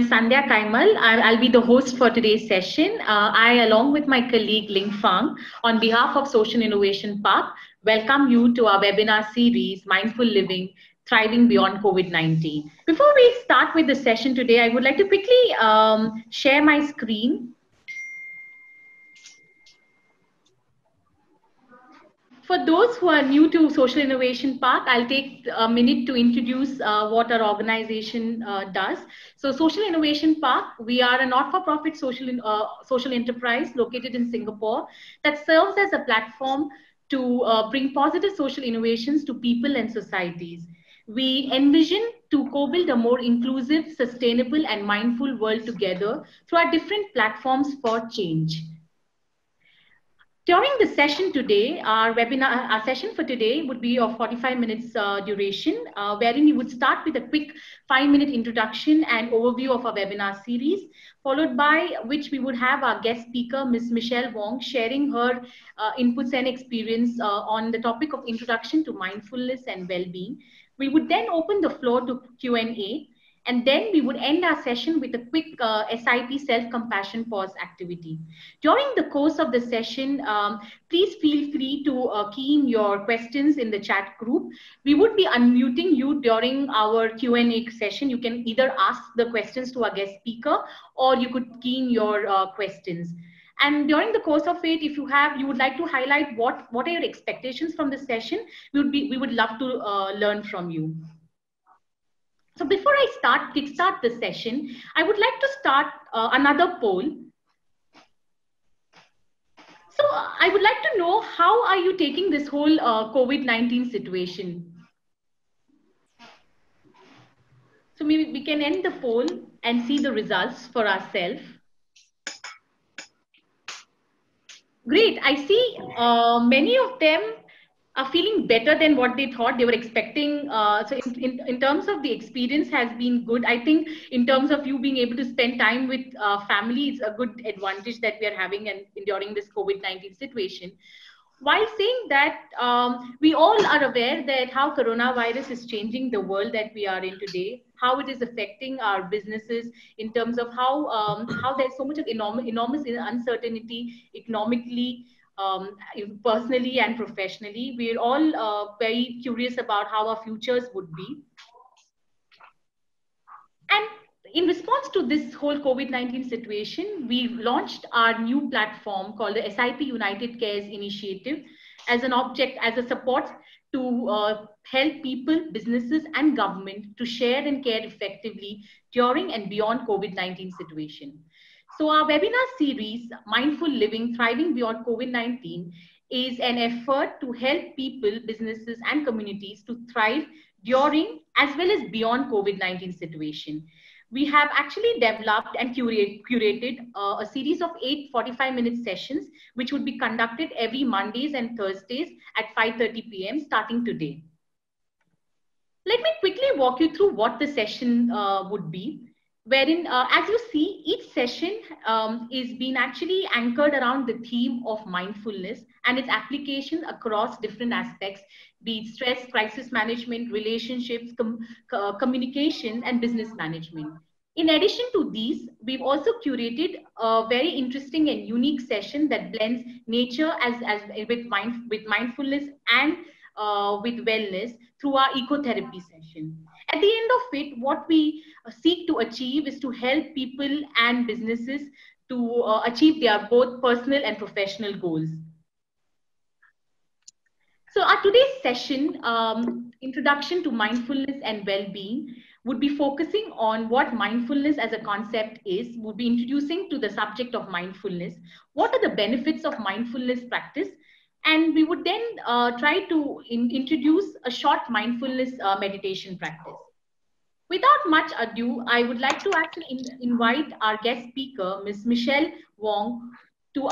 Sandhya Kaimal. I'll be the host for today's session. I, along with my colleague Ling Fang, on behalf of Social Innovation Park, welcome you to our webinar series, Mindful Living, Thriving Beyond COVID-19. Before we start with the session today, I would like to quickly share my screen. For those who are new to Social Innovation Park, I'll take a minute to introduce what our organization does. So Social Innovation Park, we are a not-for-profit social enterprise located in Singapore that serves as a platform to bring positive social innovations to people and societies. We envision to co-build a more inclusive, sustainable, and mindful world together through our different platforms for change. During the session today, our session for today would be of 45 minutes duration, wherein we would start with a quick 5-minute introduction and overview of our webinar series, followed by which we would have our guest speaker, Ms. Michell Wong, sharing her inputs and experience on the topic of introduction to mindfulness and well-being. We would then open the floor to Q&A. And then we would end our session with a quick SIP self-compassion pause activity. During the course of the session, please feel free to key in your questions in the chat group. We would be unmuting you during our Q&A session. You can either ask the questions to our guest speaker or you could key in your questions. And during the course of it, if you would like to highlight what are your expectations from the session, we would love to learn from you. So before I kickstart the session, I would like to start another poll. So I would like to know, how are you taking this whole COVID-19 situation? So maybe we can end the poll and see the results for ourselves. Great, I see many of them are feeling better than what they thought they were expecting. So in terms of the experience has been good. I think in terms of you being able to spend time with family, it's a good advantage that we are having and during this COVID-19 situation. While saying that, we all are aware that how coronavirus is changing the world that we are in today, how it is affecting our businesses in terms of how there's so much of enormous uncertainty economically, personally and professionally. We're all very curious about how our futures would be. And in response to this whole COVID-19 situation, we've launched our new platform called the SIPUnitedCares Initiative as a support to help people, businesses, and government to share and care effectively during and beyond COVID-19 situation. So our webinar series, Mindful Living, Thriving Beyond COVID-19, is an effort to help people, businesses, and communities to thrive during as well as beyond COVID-19 situation. We have actually developed and curated a series of 8 45-minute sessions, which would be conducted every Mondays and Thursdays at 5:30 p.m. starting today. Let me quickly walk you through what the session would be. Wherein, as you see, each session is being actually anchored around the theme of mindfulness and its application across different aspects, be it stress, crisis management, relationships, communication, and business management. In addition to these, we've also curated a very interesting and unique session that blends nature with mindfulness and with wellness through our ecotherapy session. At the end of it, what we seek to achieve is to help people and businesses to achieve their both personal and professional goals. So our today's session, Introduction to Mindfulness and Well-being, would be focusing on what mindfulness as a concept is, would be introducing to the subject of mindfulness, what are the benefits of mindfulness practice, and we would then try to introduce a short mindfulness meditation practice. Without much ado, I would like to actually invite our guest speaker, Ms. Michell Wong, to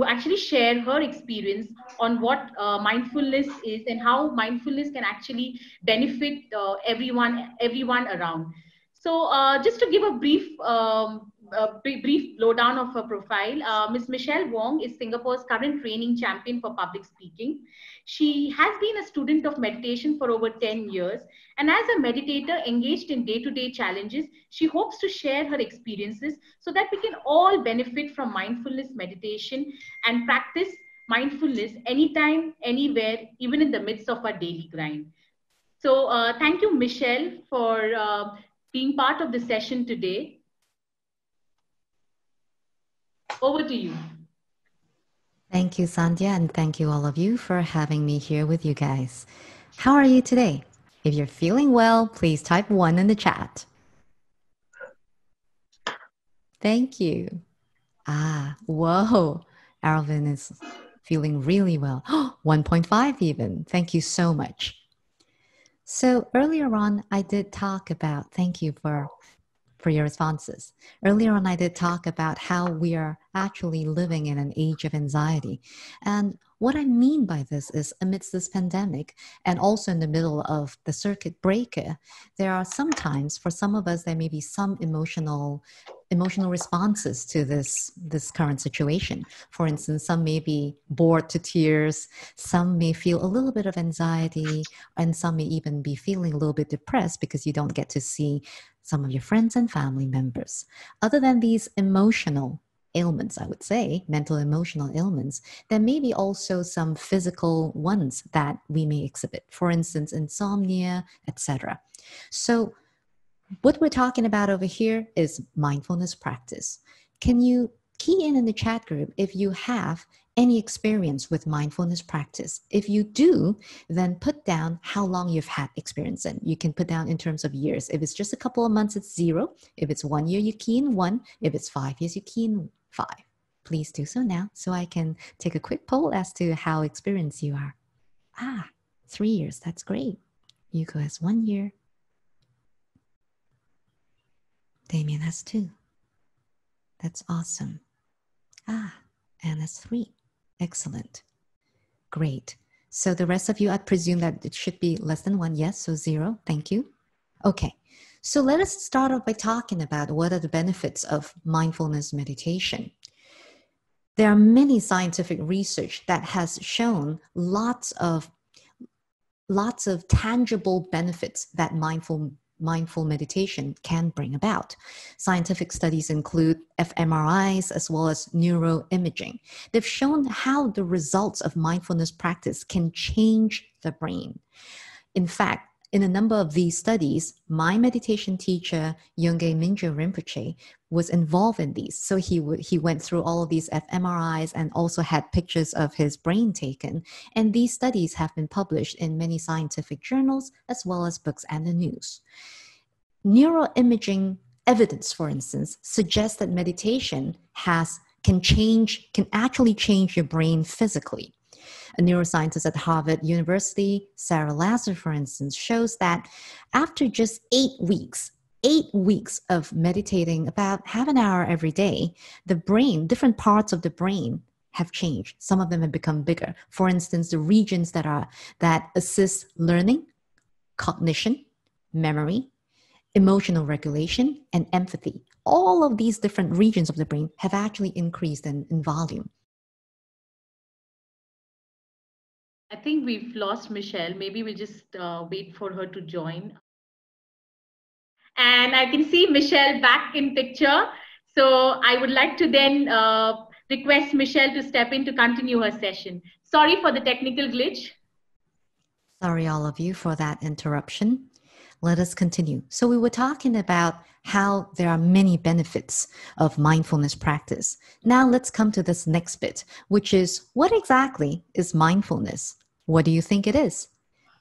actually share her experience on what mindfulness is and how mindfulness can actually benefit everyone around. So just to give a brief brief lowdown of her profile. Ms. Michelle Wong is Singapore's current training champion for public speaking. She has been a student of meditation for over 10 years. And as a meditator engaged in day-to-day challenges, she hopes to share her experiences so that we can all benefit from mindfulness meditation and practice mindfulness anytime, anywhere, even in the midst of our daily grind. So thank you, Michelle, for being part of the session today. Over to you. Thank you, Sandhya, and thank you all of you for having me here with you guys. How are you today? If you're feeling well, please type 1 in the chat. Thank you. Whoa. Alvin is feeling really well. 1.5 even. Thank you so much. So earlier on, I did talk about, thank you for your responses. Earlier on, I did talk about how we are actually living in an age of anxiety. And what I mean by this is amidst this pandemic and also in the middle of the circuit breaker, there are sometimes, for some of us, there may be some emotional responses to this current situation. For instance, some may be bored to tears, some may feel a little bit of anxiety, and some may even be feeling a little bit depressed because you don't get to see some of your friends and family members. Other than these emotional ailments, I would say, mental emotional ailments, there may be also some physical ones that we may exhibit. For instance, insomnia, etc. So what we're talking about over here is mindfulness practice. Can you key in the chat group if you have any experience with mindfulness practice? If you do, then put down how long you've had experience in. You can put down in terms of years. If it's just a couple of months, it's 0. If it's 1 year, you key in 1. If it's 5 years, you key in 5. Please do so now so I can take a quick poll as to how experienced you are. 3 years. That's great. Yuko has 1 year. Damien has 2. That's awesome. Anna's 3. Excellent. Great. So the rest of you, I presume that it should be less than 1. Yes, so 0. Thank you. Okay. So let us start off by talking about what are the benefits of mindfulness meditation. There are many scientific research that has shown lots of tangible benefits that mindful meditation can bring about. Scientific studies include fMRIs as well as neuroimaging. They've shown how the results of mindfulness practice can change the brain. In fact, in a number of these studies, my meditation teacher, Yongey Mingyur Rinpoche, was involved in these. So he went through all of these fMRIs and also had pictures of his brain taken. And these studies have been published in many scientific journals, as well as books and the news. Neuroimaging evidence, for instance, suggests that meditation can actually change your brain physically. A neuroscientist at Harvard University, Sarah Lazar, for instance, shows that after just 8 weeks of meditating about half an hour every day, the brain, different parts of the brain have changed. Some of them have become bigger. For instance, the regions that assist learning, cognition, memory, emotional regulation, and empathy. All of these different regions of the brain have actually increased in volume. I think we've lost Michelle. Maybe we'll just wait for her to join. And I can see Michelle back in picture. So I would like to then request Michelle to step in to continue her session. Sorry for the technical glitch. Sorry, all of you, for that interruption. Let us continue. So we were talking about how there are many benefits of mindfulness practice. Now let's come to this next bit, which is, what exactly is mindfulness? What do you think it is?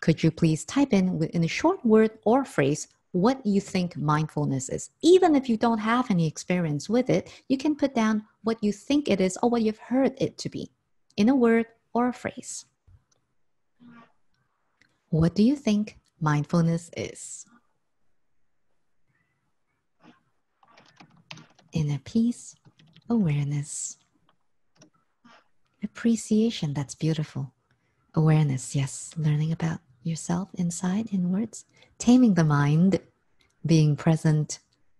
Could you please type in a short word or phrase what you think mindfulness is? Even if you don't have any experience with it, you can put down what you think it is or what you've heard it to be in a word or a phrase. What do you think mindfulness is? Inner peace, awareness, appreciation. That's beautiful. Awareness, yes. Learning about yourself inside, inwards. Taming the mind, being present,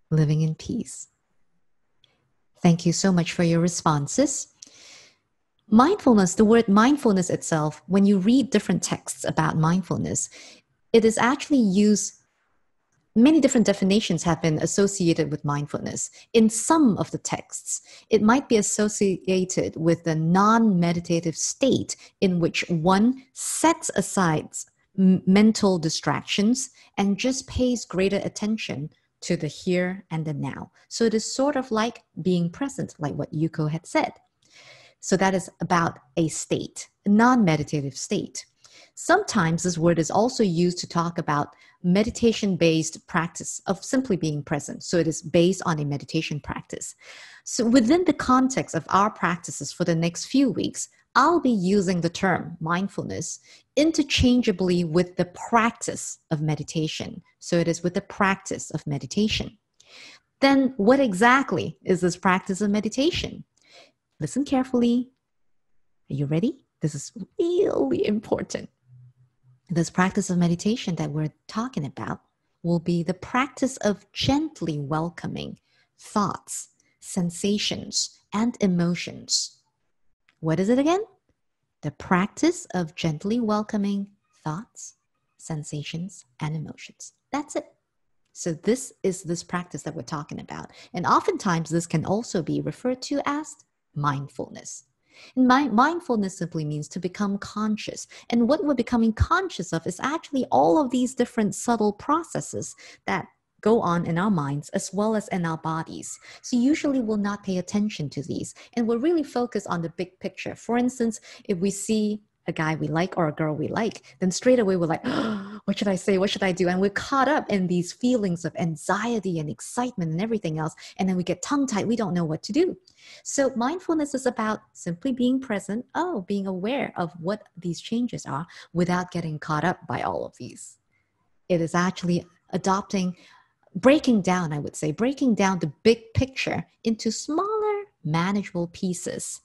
living in peace. Thank you so much for your responses. Mindfulness, the word mindfulness itself, when you read different texts about mindfulness, it is actually used. Many different definitions have been associated with mindfulness. In some of the texts, it might be associated with the non-meditative state in which one sets aside mental distractions and just pays greater attention to the here and the now. So it is sort of like being present, like what Yuko had said. So that is about a state, a non-meditative state. Sometimes this word is also used to talk about meditation-based practice of simply being present. So it is based on a meditation practice. So within the context of our practices for the next few weeks, I'll be using the term mindfulness interchangeably with the practice of meditation. So it is with the practice of meditation. Then what exactly is this practice of meditation? Listen carefully. Are you ready? This is really important. This practice of meditation that we're talking about will be the practice of gently welcoming thoughts, sensations, and emotions. What is it again? The practice of gently welcoming thoughts, sensations, and emotions. That's it. So this is this practice that we're talking about. And oftentimes this can also be referred to as mindfulness. And mindfulness simply means to become conscious. And what we're becoming conscious of is actually all of these different subtle processes that go on in our minds as well as in our bodies. So usually we'll not pay attention to these and we'll really focus on the big picture. For instance, if we see a guy we like or a girl we like, then straight away we're like, oh, what should I say? What should I do? And we're caught up in these feelings of anxiety and excitement and everything else. And then we get tongue-tied. We don't know what to do. So mindfulness is about simply being present, being aware of what these changes are without getting caught up by all of these. It is actually breaking down the big picture into smaller, manageable pieces.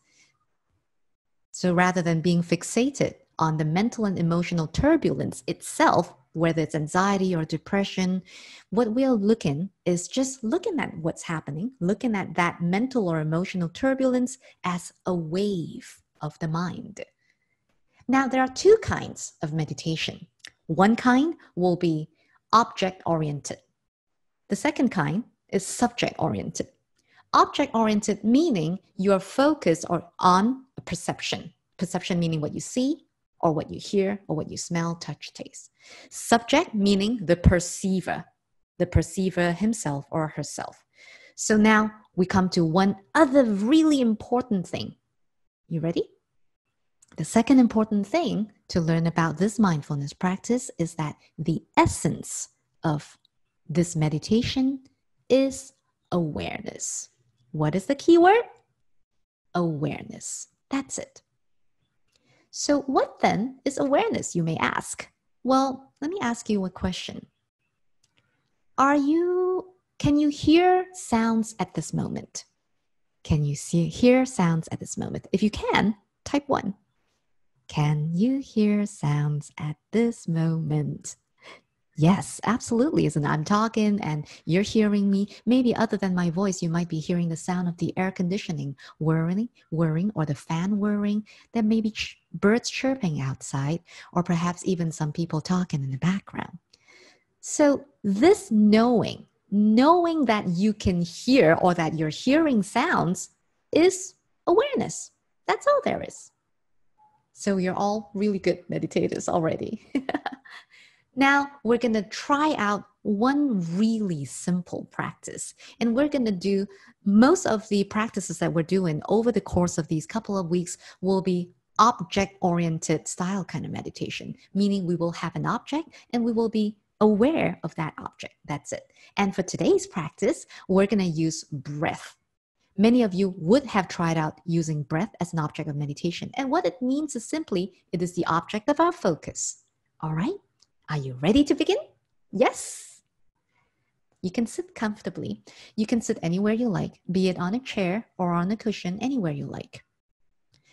So rather than being fixated on the mental and emotional turbulence itself, whether it's anxiety or depression, what we're looking at what's happening, looking at that mental or emotional turbulence as a wave of the mind. Now, there are two kinds of meditation. One kind will be object-oriented. The second kind is subject-oriented. Object-oriented meaning you are focused on a perception. Perception meaning what you see or what you hear or what you smell, touch, taste. Subject meaning the perceiver himself or herself. So now we come to one other really important thing. You ready? The second important thing to learn about this mindfulness practice is that the essence of this meditation is awareness. What is the key word? Awareness. That's it. So what then is awareness, you may ask? Well, let me ask you a question. Can you hear sounds at this moment? Can you hear sounds at this moment? If you can, type 1. Can you hear sounds at this moment? Yes, absolutely. As in I'm talking and you're hearing me. Maybe other than my voice, you might be hearing the sound of the air conditioning whirring, or the fan whirring. There may be birds chirping outside, or perhaps even some people talking in the background. So this knowing that you can hear or that you're hearing sounds is awareness. That's all there is. So you're all really good meditators already. Now, we're going to try out one really simple practice. And we're going to do most of the practices that we're doing over the course of these couple of weeks will be object-oriented style kind of meditation, meaning we will have an object and we will be aware of that object. That's it. And for today's practice, we're going to use breath. Many of you would have tried out using breath as an object of meditation. And what it means is simply, it is the object of our focus. All right? Are you ready to begin? Yes. You can sit comfortably. You can sit anywhere you like, be it on a chair or on a cushion, anywhere you like.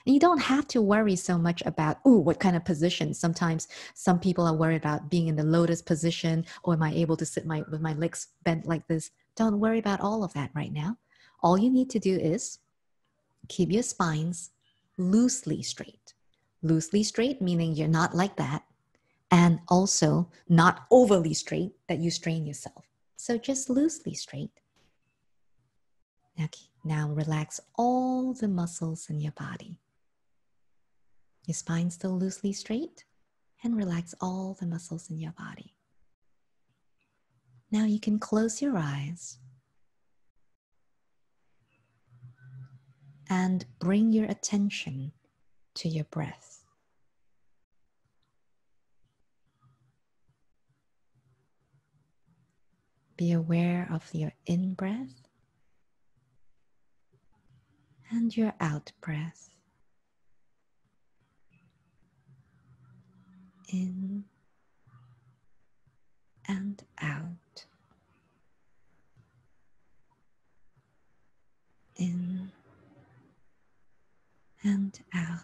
And you don't have to worry so much about, what kind of position. Sometimes some people are worried about being in the lotus position, or am I able to sit with my legs bent like this? Don't worry about all of that right now. All you need to do is keep your spines loosely straight. Loosely straight, meaning you're not like that, and also not overly straight that you strain yourself. So just loosely straight. Now relax all the muscles in your body. Your spine still loosely straight, and relax all the muscles in your body. Now you can close your eyes and bring your attention to your breath. Be aware of your in-breath and your out-breath. In and out. In and out.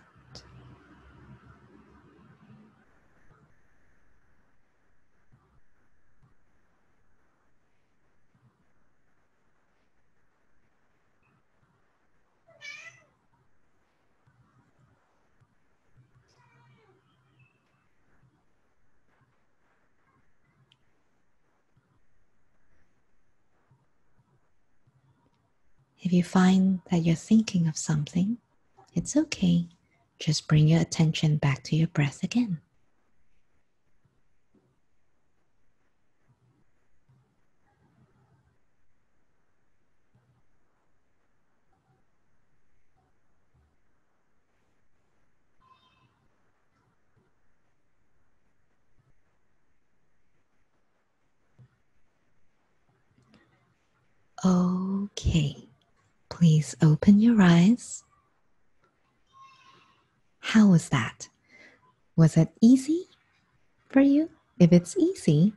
If you find that you're thinking of something, it's okay. Just bring your attention back to your breath again. Okay, please open your eyes. How was that? Was it easy for you? If it's easy,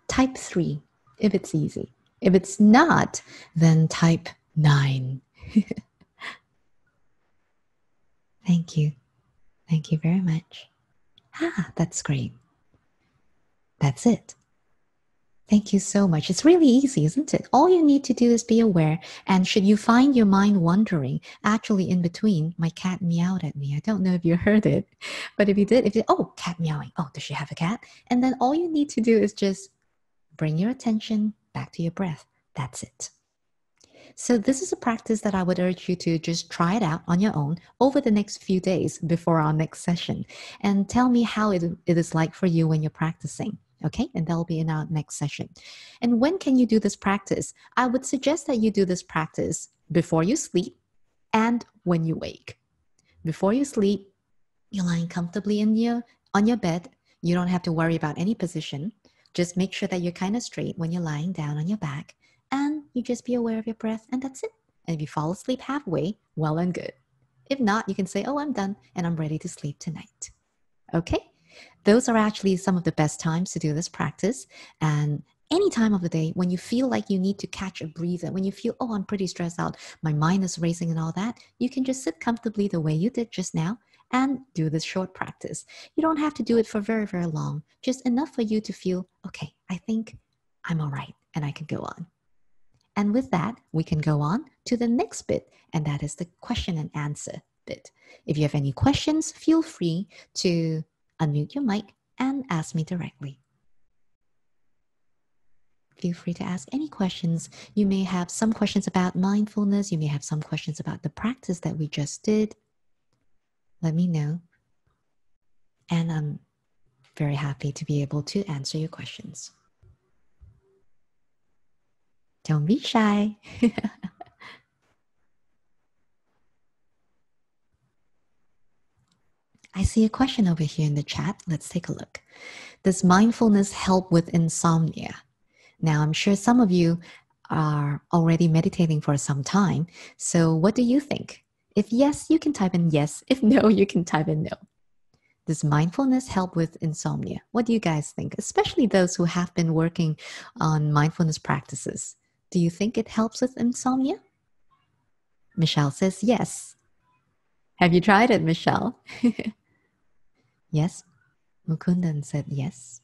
type 3 if it's easy. If it's not, then type 9. Thank you. Thank you very much. That's great. That's it. Thank you so much. It's really easy, isn't it? All you need to do is be aware. And should you find your mind wandering, actually in between, my cat meowed at me. I don't know if you heard it, but if you did, oh, cat meowing. Oh, does she have a cat? And then all you need to do is just bring your attention back to your breath. That's it. So this is a practice that I would urge you to just try it out on your own over the next few days before our next session. And tell me how it is like for you when you're practicing. Okay, and that'll be in our next session. And when can you do this practice? I would suggest that you do this practice before you sleep and when you wake. Before you sleep, you're lying comfortably on your bed. You don't have to worry about any position. Just make sure that you're kind of straight when you're lying down on your back, and you just be aware of your breath, and that's it. And if you fall asleep halfway, well and good. If not, you can say, oh, I'm done and I'm ready to sleep tonight. Okay? Those are actually some of the best times to do this practice. And any time of the day when you feel like you need to catch a breather, when you feel, oh, I'm pretty stressed out, my mind is racing and all that, you can just sit comfortably the way you did just now and do this short practice. You don't have to do it for very, very long, just enough for you to feel, okay, I think I'm all right and I can go on. And with that, we can go on to the next bit, and that is the question and answer bit. If you have any questions, feel free to unmute your mic and ask me directly. Feel free to ask any questions. You may have some questions about mindfulness. You may have some questions about the practice that we just did. Let me know. And I'm very happy to be able to answer your questions. Don't be shy. I see a question over here in the chat. Let's take a look. Does mindfulness help with insomnia? Now, I'm sure some of you are already meditating for some time. So what do you think? If yes, you can type in yes. If no, you can type in no. Does mindfulness help with insomnia? What do you guys think? Especially those who have been working on mindfulness practices. Do you think it helps with insomnia? Michelle says yes. Have you tried it, Michelle? Yes. Mukundan said yes.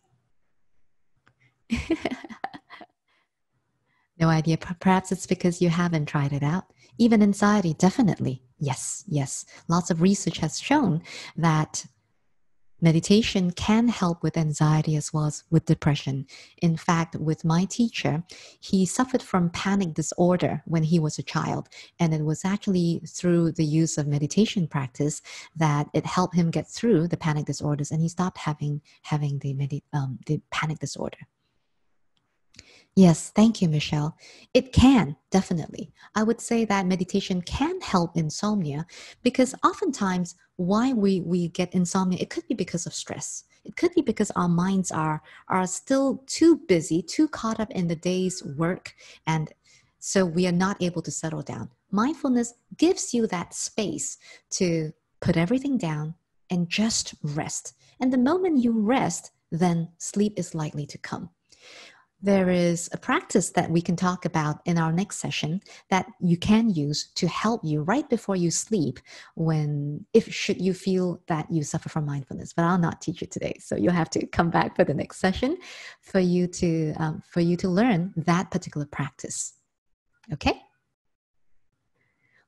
No idea. Perhaps it's because you haven't tried it out. Even anxiety, definitely. Yes, yes. Lots of research has shown that meditation can help with anxiety as well as with depression. In fact, with my teacher, he suffered from panic disorder when he was a child. And it was actually through the use of meditation practice that it helped him get through the panic disorders, and he stopped having the panic disorder. Yes, thank you, Michelle. It can, definitely. I would say that meditation can help insomnia because oftentimes why we get insomnia, it could be because of stress. It could be because our minds are still too busy, too caught up in the day's work, and so we are not able to settle down. Mindfulness gives you that space to put everything down and just rest. And the moment you rest, then sleep is likely to come. There is a practice that we can talk about in our next session that you can use to help you right before you sleep if should you feel that you suffer from mindfulness. But I'll not teach you today, so you'll have to come back for the next session for you to learn that particular practice. Okay?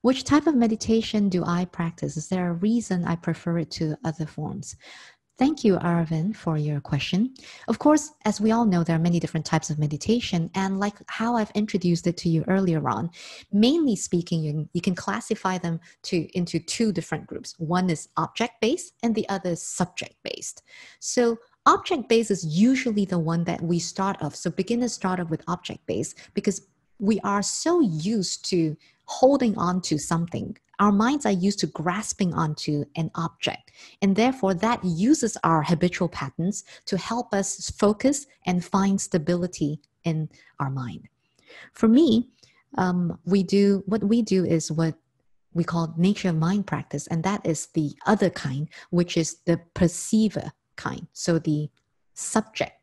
Which type of meditation do I practice? Is there a reason I prefer it to other forms? Thank you, Arvind, for your question. Of course, as we all know, there are many different types of meditation. And like how I've introduced it to you earlier on, mainly speaking, you can classify them into two different groups. One is object-based and the other is subject-based. So object-based is usually the one that we start off. So beginners start off with object-based because we are so used to holding on to something. Our minds are used to grasping onto an object, and therefore that uses our habitual patterns to help us focus and find stability in our mind. For me, what we do is what we call nature of mind practice, and that is the other kind, which is the perceiver kind. So the subject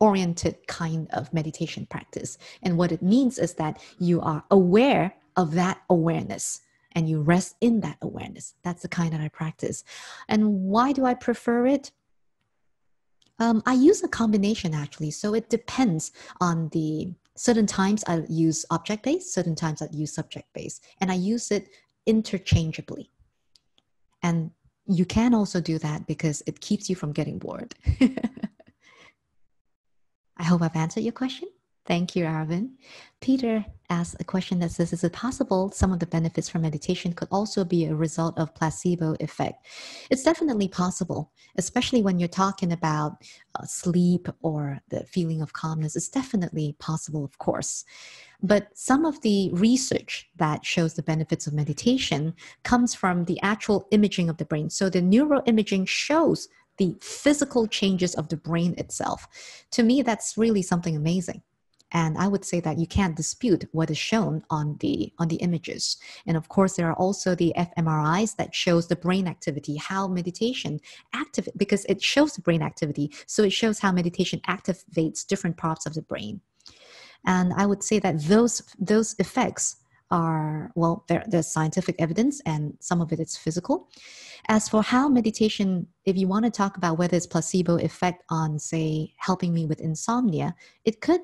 oriented kind of meditation practice. And what it means is that you are aware of that awareness and you rest in that awareness. That's the kind that I practice. And why do I prefer it? I use a combination actually. So it depends on certain times I use object-based, certain times I use subject-based, and I use it interchangeably. And you can also do that because it keeps you from getting bored. I hope I've answered your question. Thank you, Arvind. Peter asked a question that says, is it possible some of the benefits from meditation could also be a result of placebo effect? It's definitely possible, especially when you're talking about sleep or the feeling of calmness. It's definitely possible, of course. But some of the research that shows the benefits of meditation comes from the actual imaging of the brain. So the neuroimaging shows the physical changes of the brain itself. To me, that's really something amazing. And I would say that you can't dispute what is shown on the images. And of course, there are also the fMRIs that shows the brain activity, how meditation activates, because it shows the brain activity. So it shows how meditation activates different parts of the brain. And I would say that those effects are, well, there's scientific evidence and some of it is physical. As for how meditation, if you want to talk about whether it's placebo effect on, say, helping me with insomnia, it could,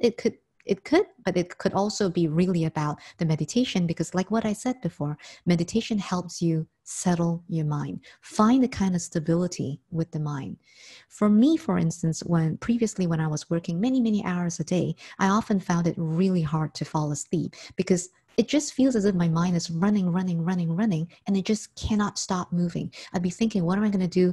but it could also be really about the meditation because like what I said before, meditation helps you settle your mind, find a kind of stability with the mind. For me, for instance, previously when I was working many, many hours a day, I often found it really hard to fall asleep because it just feels as if my mind is running, and it just cannot stop moving. I'd be thinking, what am I going to do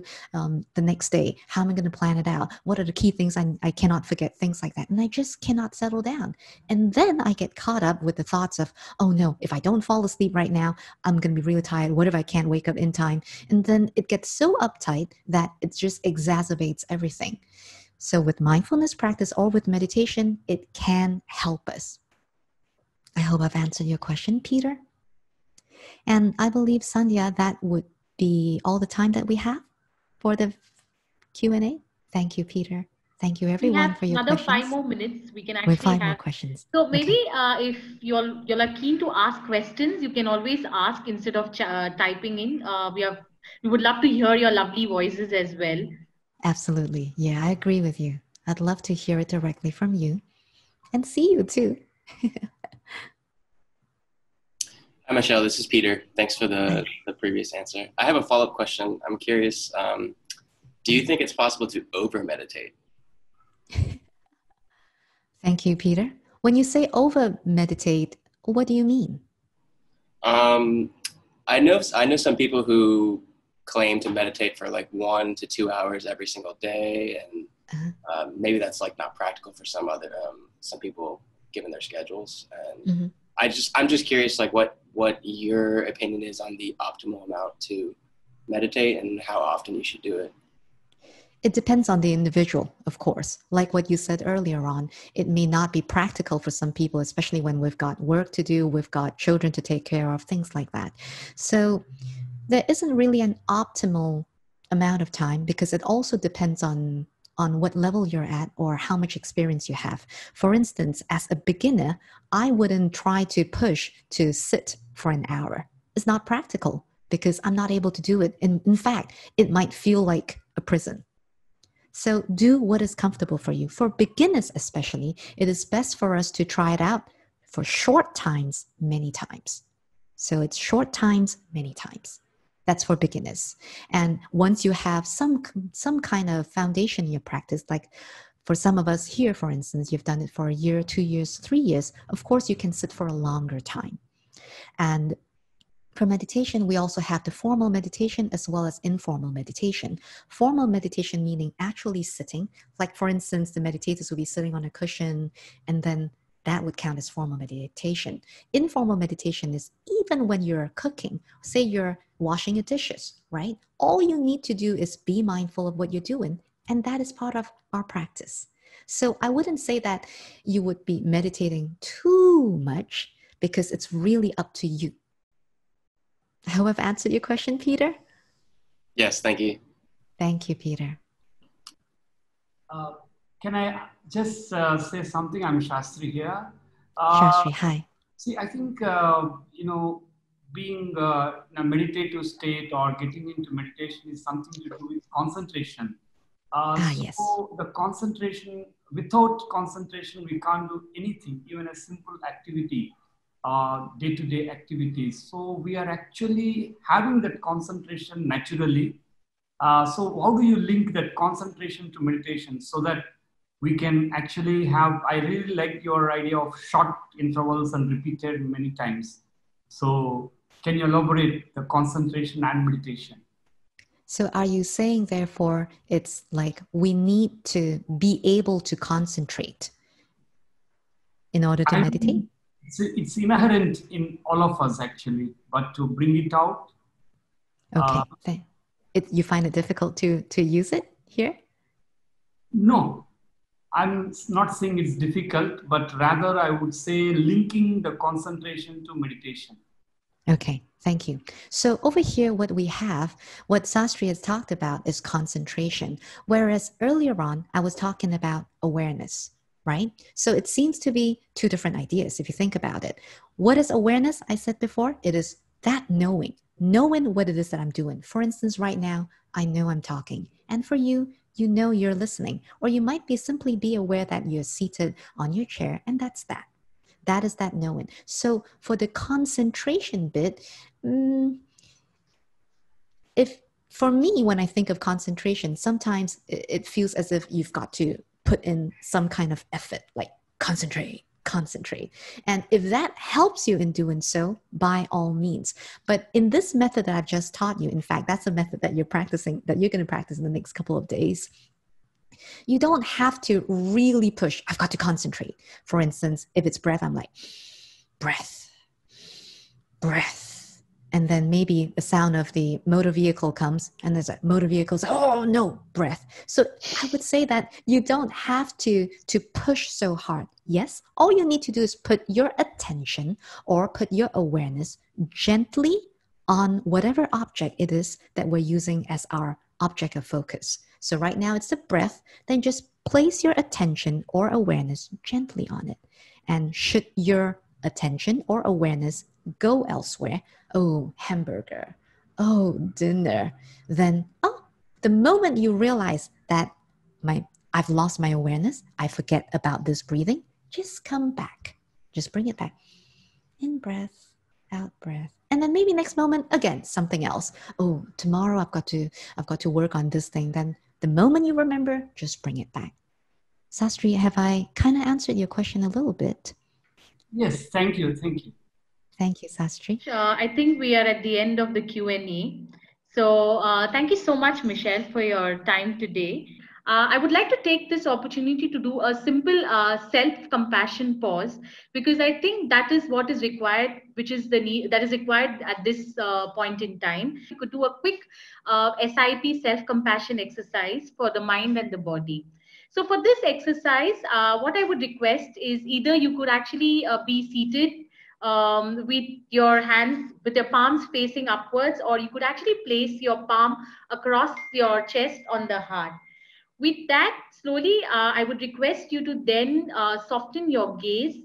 the next day? How am I going to plan it out? What are the key things I cannot forget? Things like that. And I just cannot settle down. And then I get caught up with the thoughts of, oh no, if I don't fall asleep right now, I'm going to be really tired. What if I can't wake up in time? And then it gets so uptight that it just exacerbates everything. So with mindfulness practice or with meditation, it can help us. I hope I've answered your question, Peter. And I believe, Sandhya, that would be all the time that we have for the Q&A. Thank you, Peter. Thank you, everyone, for your questions. We have another 5 more minutes. We can With actually 5 more questions. So maybe if you're keen to ask questions, you can always ask instead of typing in. We would love to hear your lovely voices as well. Absolutely. Yeah, I agree with you. I'd love to hear it directly from you and see you too. Hi, Michelle. This is Peter. Thanks for the previous answer. I have a follow-up question. I'm curious, do you think it's possible to over-meditate? Thank you, Peter. When you say over-meditate, what do you mean? I know some people who claim to meditate for like 1 to 2 hours every single day, and maybe that's like not practical for some people given their schedules. And I'm just curious, like what your opinion is on the optimal amount to meditate and how often you should do it. It depends on the individual, of course. Like what you said earlier on, it may not be practical for some people, especially when we've got work to do, we've got children to take care of, things like that. So there isn't really an optimal amount of time because it also depends on what level you're at or how much experience you have. For instance, as a beginner, I wouldn't try to push to sit for an hour. It's not practical because I'm not able to do it. In fact, it might feel like a prison. So do what is comfortable for you. For beginners especially, it is best for us to try it out for short times, many times. So it's short times, many times. That's for beginners. And once you have some kind of foundation in your practice, like for some of us here, for instance, you've done it for a year, 2 years, 3 years, of course you can sit for a longer time. And for meditation, we also have the formal meditation as well as informal meditation. Formal meditation meaning actually sitting, like for instance, the meditators will be sitting on a cushion, and then that would count as formal meditation. Informal meditation is even when you're cooking, say you're washing your dishes, right? All you need to do is be mindful of what you're doing, and that is part of our practice. So I wouldn't say that you would be meditating too much because it's really up to you. I hope I've answered your question, Peter. Yes, thank you. Thank you, Peter. Can I just say something? I'm Shastri here. Shastri, hi. See, I think, being in a meditative state or getting into meditation is something to do with concentration. Yes. The concentration, without concentration, we can't do anything, even a simple activity, day-to-day activities. So we are actually having that concentration naturally. So how do you link that concentration to meditation so that we can actually have, I really like your idea of short intervals and repeated many times. So can you elaborate the concentration and meditation? So are you saying, therefore, it's like we need to be able to concentrate in order to meditate? It's inherent in all of us, actually, but to bring it out. Okay. You find it difficult to use it here? No, I'm not saying it's difficult, but rather I would say linking the concentration to meditation. Okay, thank you. So over here, what Sastri has talked about is concentration, whereas earlier on, I was talking about awareness, right? So it seems to be two different ideas if you think about it. What is awareness? I said before, it is that knowing what it is that I'm doing. For instance, right now, I know I'm talking. And for you, you know you're listening. Or you might simply be aware that you're seated on your chair, and that's that. That is that knowing. So for the concentration bit, for me, when I think of concentration, sometimes it feels as if you've got to put in some kind of effort, like concentrate. And if that helps you in doing so, by all means. But in this method that I've just taught you, in fact, that's a method that you're going to practice in the next couple of days. You don't have to really push. I've got to concentrate. For instance, if it's breath, I'm like, breath. And then maybe the sound of the motor vehicle comes and there's a motor vehicle, oh no, breath. So I would say that you don't have to push so hard. Yes, all you need to do is put your attention or put your awareness gently on whatever object it is that we're using as our object of focus. So right now it's the breath, then just place your attention or awareness gently on it. And should your attention or awareness go elsewhere, oh, hamburger, oh, dinner, then, the moment you realize that I've lost my awareness, I forget about this breathing, just come back. Just bring it back. In breath, out breath. And then maybe next moment, again, something else. Oh, tomorrow I've got to work on this thing. Then the moment you remember, just bring it back. Sastri, have I kind of answered your question a little bit? Yes, thank you. Thank you. Thank you, Sastri. I think we are at the end of the Q&A. So thank you so much, Michelle, for your time today. I would like to take this opportunity to do a simple self-compassion pause, because I think that is what is required, which is the need that is required at this point in time. You could do a quick SIP self-compassion exercise for the mind and the body. So for this exercise, what I would request is either you could actually be seated with your hands, with your palms facing upwards, or you could actually place your palm across your chest on the heart. With that, slowly, I would request you to then soften your gaze,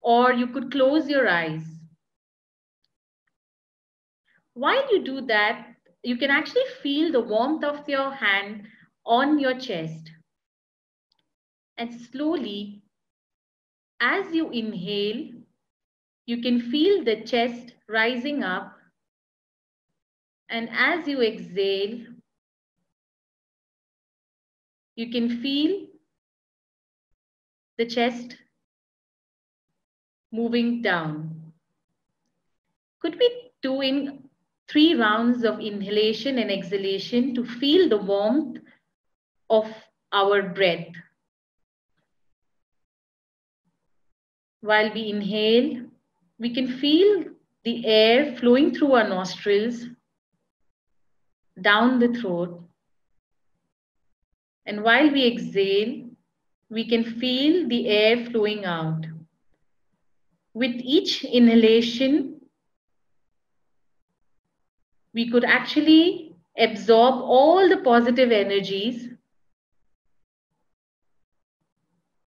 or you could close your eyes. While you do that, you can actually feel the warmth of your hand on your chest. And slowly, as you inhale, you can feel the chest rising up. And as you exhale, you can feel the chest moving down. Could we do in 3 rounds of inhalation and exhalation to feel the warmth of our breath? While we inhale, we can feel the air flowing through our nostrils, down the throat. And while we exhale, we can feel the air flowing out. With each inhalation, we could actually absorb all the positive energies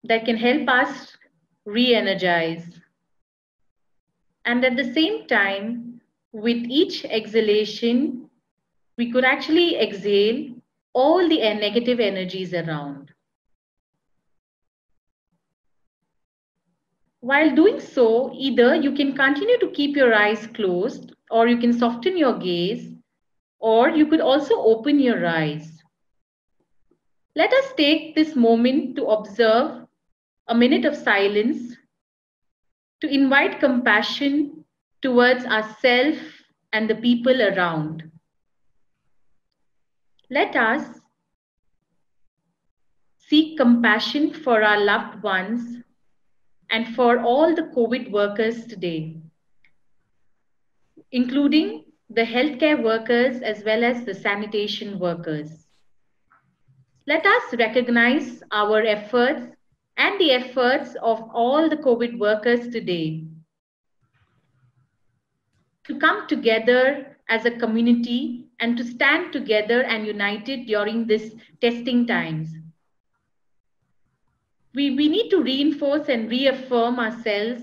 that can help us re-energize. And at the same time, with each exhalation, we could actually exhale all the negative energies around. While doing so, either you can continue to keep your eyes closed, or you can soften your gaze, or you could also open your eyes. Let us take this moment to observe a minute of silence, to invite compassion towards ourselves and the people around. Let us seek compassion for our loved ones and for all the COVID workers today, including the healthcare workers as well as the sanitation workers. Let us recognize our efforts and the efforts of all the COVID workers today to come together as a community and to stand together and united during this testing times. We need to reinforce and reaffirm ourselves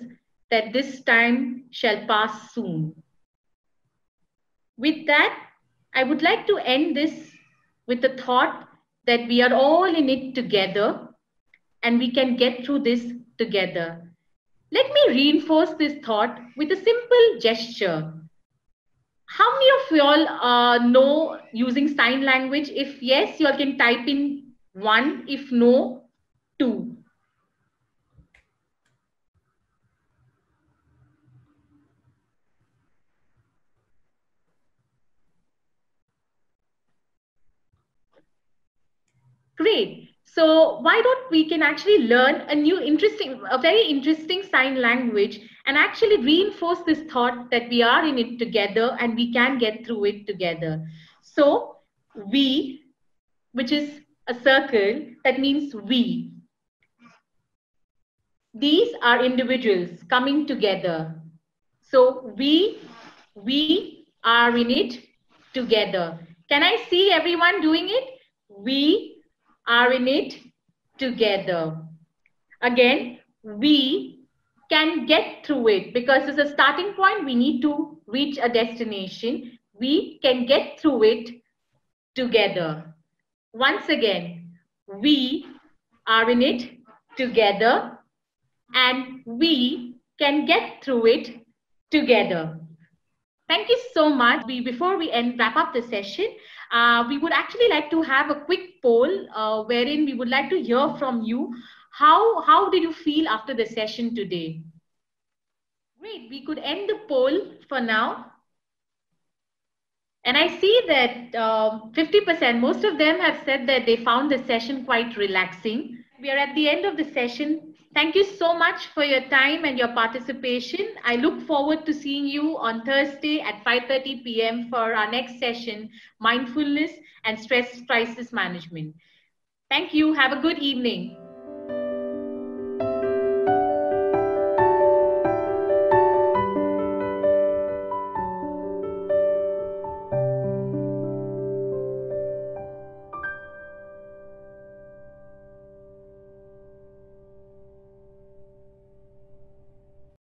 that this time shall pass soon. With that, I would like to end this with the thought that we are all in it together and we can get through this together. Let me reinforce this thought with a simple gesture. How many of you all know using sign language? If yes, you all can type in 1. If no, 2. Great. So why don't we can actually learn a very interesting sign language and actually reinforce this thought that we are in it together and we can get through it together. So we, which is a circle, that means we. These are individuals coming together. So we are in it together. Can I see everyone doing it? We are in it together. Again, we can get through it because as a starting point, we need to reach a destination. We can get through it together. Once again, we are in it together, and we can get through it together. Thank you so much. Before we wrap up the session, we would actually like to have a quick poll wherein we would like to hear from you. How did you feel after the session today? Great, we could end the poll for now. And I see that 50%, most of them have said that they found the session quite relaxing. We are at the end of the session. Thank you so much for your time and your participation. I look forward to seeing you on Thursday at 5:30 p.m. for our next session, Mindfulness and Stress Crisis Management. Thank you. Have a good evening.